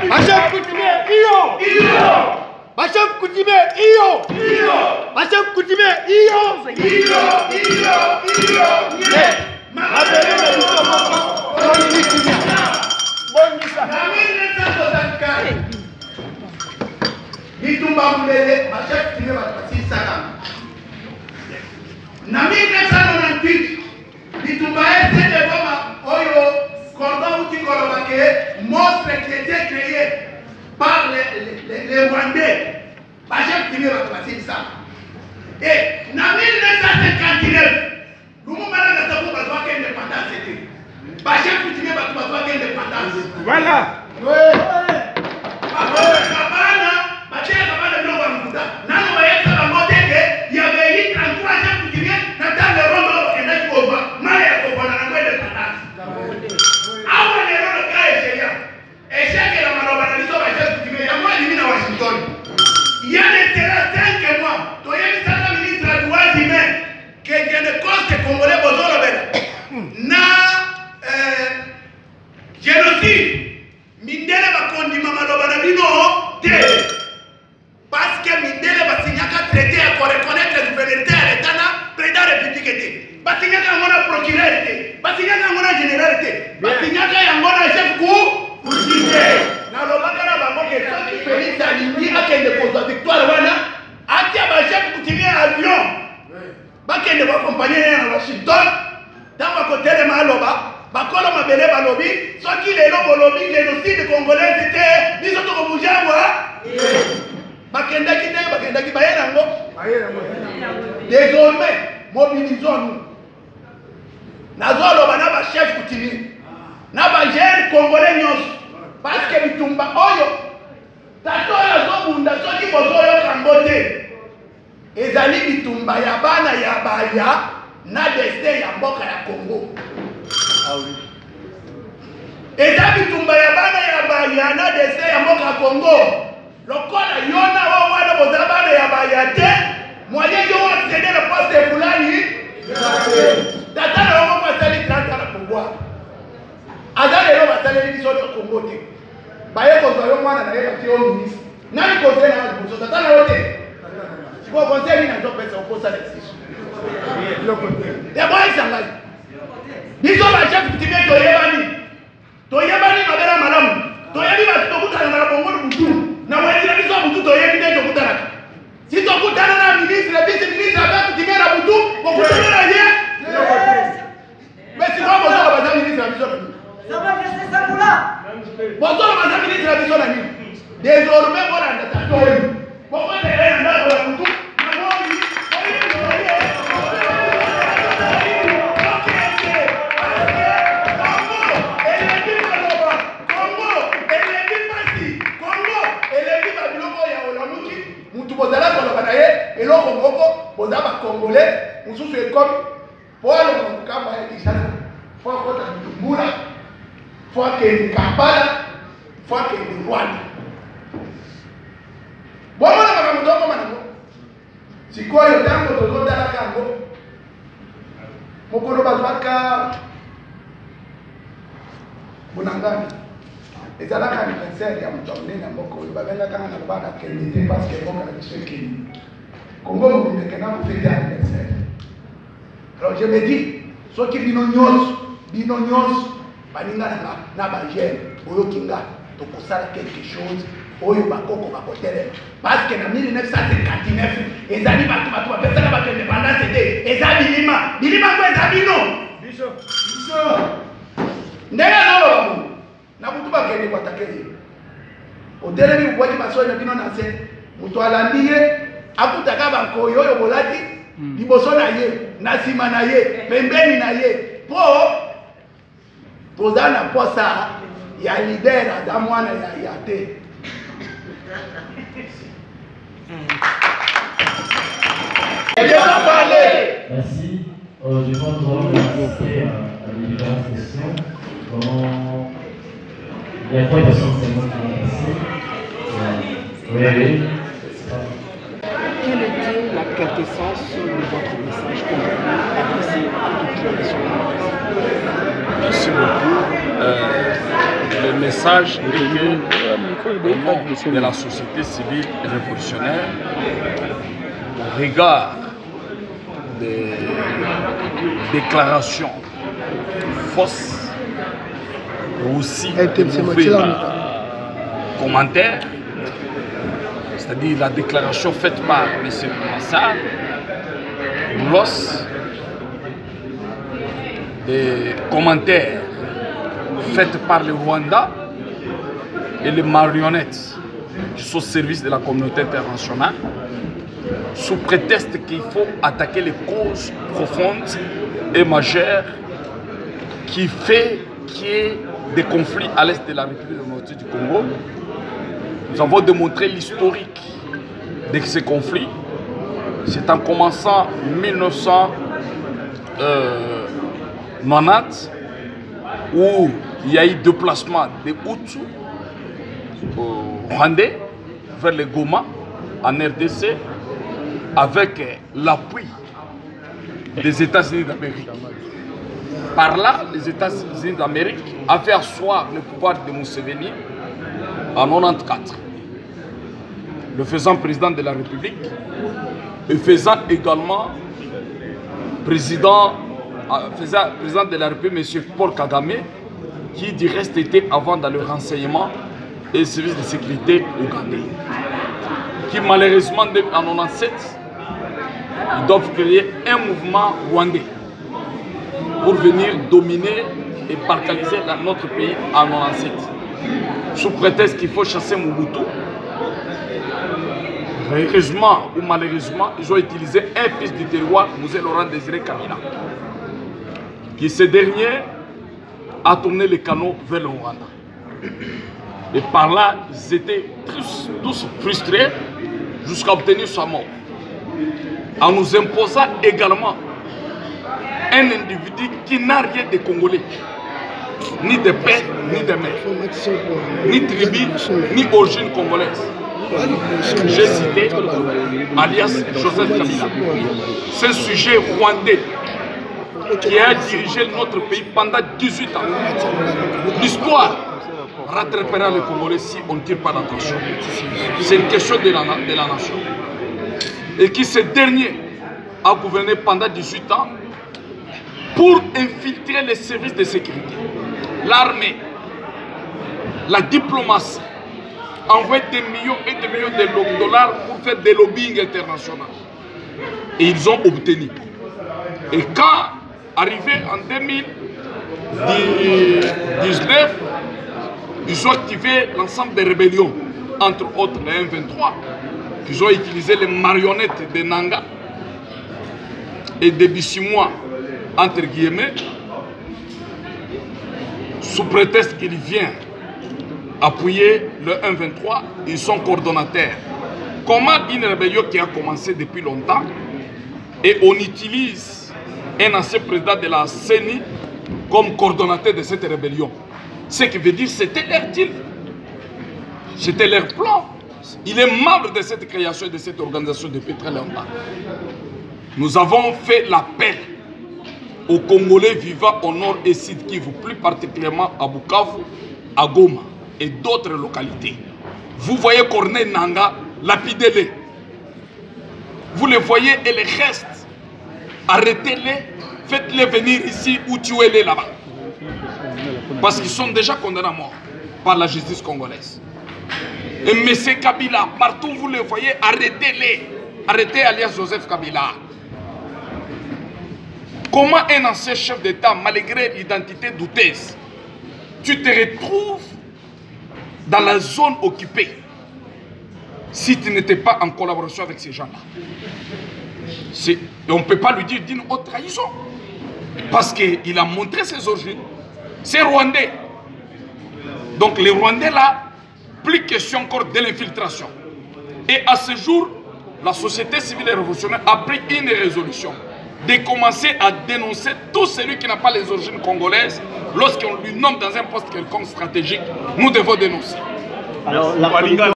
Bachef Coutumier, iyo! Bachef Coutumier, iyo! Bachef Coutumier, iyo! Bitumba Mulele, Bachef Coutumier va passer ça. Na 1998, Bitumba est de Goma, Oyo, Cordon Outi Kolobake, monstre qui était créé par les Rwandais. Bachef Coutumier va passer ça. Et na 1959, Lumumba n'a pas besoin d'indépendance. Bachef Coutumier va besoin d'indépendance. Voilà. Il y avait eu 33 Bachef Coutumier dans le rôle de Nairobi. Maria Kobana n'a pas de patence. Avant les rôles de cas échéant, échec et la malheureuse Bachef Coutumier, il y a moins de 1000 à Washington. Il y a des terrains 5 mois. Tu as vu ça, le ministre des droits humains, qui est de cause que Congolais besoin de na génocide. Mindele va conduire Malobana Bino. Parce que Mindele va signer un traité pour reconnaître la souveraineté à l'État, président républicain. Va signer un procureur, va signer un général, va signer un chef coutumier. Dans le cas de Félix Alimi a qu'elle dépose la victoire, a dit à Bachef Coutumier avion. Va qu'elle va accompagner à Washington, dans ma côté de Maloba. Bakolo mabele balobi, soit qu'il est là pour lobby, génocide congolais c'était, ils sont au Boujabwa. Bakendaki bayenango. Désormais, mobilisons-nous. Nazolo bana ba chef Coutumier. Na ba jeune congolais nyos. Parce que bitumba oyo. Tato ya zobunda soki bozoyo kangote. Ezali bitumba ya bana ya baya na destin ya mboka ya Congo. Eza bitumba ya bana ya bayana dese ya mboka Congo. Lokola yona wa wana boza bana ya bayate, moyen yo accéder le poste fulani. Tata na wako pasali 30 ans na pouvoir. Azale lo basale ni biso de Congo te. Baye ko zo yo mwana na yeba ti o ministre. Nani conseil na boso tata na yote. Siko conseil ni na zo pesa oposa na sisi. Ya boy sangali. Biso Bachef Coutumier toyebani mabera malamu toyebi batokutana na bongo butu na wajira biso butu toyebi nde tokutana si tokutana na ministre vice ministre Bachef Coutumier na butu bokutana na ye mais si vous avez besoin ministre biso na ça va rester ça pour là besoin ministre biso na ni désormais voilà ndata toyi boko tele na ndako ya butu na moyi bozala kolobana ye eloko moko boza ba congolais mususu ekomi pole mokamba ya kisana fo kota Bujumbura fo ke Kampala fo ke Rwanda bomona baka mutoko manako sikoyo tango tozodala kango mokolo bazwaka bonangani ezalaka anniversaire ya moto monene ya mboka oyo babengaka nga na lobaka kende te parce que mboka na biso ekeni Congo mobimeke na mofete ya anniversaire. Alors je me dis soki bino nyonso baninga na bagene oyoki nga tokosala quelque chose oyo bakoko bakotelema parce que na 1959 ezali bato bapesaka bato indépendance te eza bilima ngo eza bino biso ndenge azoloba mu na butu bakende kwatakeli otelemi bwaki basoyi na bino na se mutu alandi ye akutaka bankoyo oyo bolati liboso na ye na nsima na ye pembeni na ye po toza na posa ya lider aza mwana ya te. Merci. Je pense que nous allons assister à des différentes questions. Comment il y a quoi de questions qui vont passer? Oui. Quelle était la quintessence de votre message que vous voulez adresser à toute la nation? Merci beaucoup. Le message est que, au nom de la société civile révolutionnaire, au regard des déclarations fausses, et aussi de mauvais commentaires, c'est-à-dire la déclaration faite par M. Massar, Boulos, des commentaires faits par le Rwanda et les marionnettes qui sont au service de la communauté internationale, sous prétexte qu'il faut attaquer les causes profondes et majeures qui fait qu'il y ait des conflits à l'est de la République démocratique du Congo. Nous avons démontré l'historique de ces conflits. C'est en commençant 1990 où il y a eu déplacement des Hutus rwandais vers le Goma en RDC avec l'appui des États-Unis d'Amérique. Par là, les États-Unis d'Amérique avaient asseoir le pouvoir de Museveni en 1994, le faisant président de la République et faisant également président de la République, M. Paul Kagame, qui du reste était avant dans le renseignement et le service de sécurité ougandais, qui malheureusement en 1997, ils doivent créer un mouvement rwandais pour venir dominer et balkaniser notre pays en 1997. Sous prétexte qu'il faut chasser Mobutu, heureusement ou malheureusement, ils ont utilisé un fils du terroir, Mzee Laurent Désiré Kabila, qui ce dernier a tourné les canaux vers le Rwanda. Et par là, ils étaient tous frustrés jusqu'à obtenir sa mort, en nous imposant également un individu qui n'a rien de congolais, ni de père, ni de mère, ni tribu, ni origine congolaise. J'ai cité alias Joseph Kabila. C'est un sujet rwandais qui a dirigé notre pays pendant 18 ans. L'histoire rattrapera le Congolais si on ne tire pas l'attention. C'est une question de la nation. Et qui ce dernier a gouverné pendant 18 ans pour infiltrer les services de sécurité, l'armée, la diplomatie, envoyer des millions et des millions de dollars pour faire des lobbying internationaux. Et ils ont obtenu. Et quand, arrivé en 2019, ils ont activé l'ensemble des rébellions, entre autres les M23, qu'ils ont utilisé les marionnettes de Nanga et de Bissimois, entre guillemets, sous prétexte qu'il vient appuyer le 1-23, ils sont coordonnateurs. Comment une rébellion qui a commencé depuis longtemps et on utilise un ancien président de la CENI comme coordonnateur de cette rébellion? Ce qui veut dire que c'était leur deal, c'était leur plan. Il est membre de cette création et de cette organisation depuis très longtemps. Nous avons fait l'appel aux Congolais vivant au nord et sud Kivu, plus particulièrement à Bukavu, à Goma et d'autres localités. Vous voyez Corneille Nanga, lapidez-les. Vous les voyez et les restes, arrêtez-les, faites-les venir ici ou tuez-les là-bas. Parce qu'ils sont déjà condamnés à mort par la justice congolaise. Et M. Kabila, partout où vous les voyez, arrêtez-les. Arrêtez alias Joseph Kabila. Comment un ancien chef d'État, malgré l'identité douteuse, tu te retrouves dans la zone occupée si tu n'étais pas en collaboration avec ces gens-là? Et on ne peut pas lui dire d'une haute trahison. Parce qu'il a montré ses origines. C'est Rwandais. Donc les Rwandais là, plus question encore de l'infiltration. Et à ce jour, la société civile et révolutionnaire a pris une résolution de commencer à dénoncer tout celui qui n'a pas les origines congolaises. Lorsqu'on lui nomme dans un poste quelconque stratégique, nous devons dénoncer. Alors, la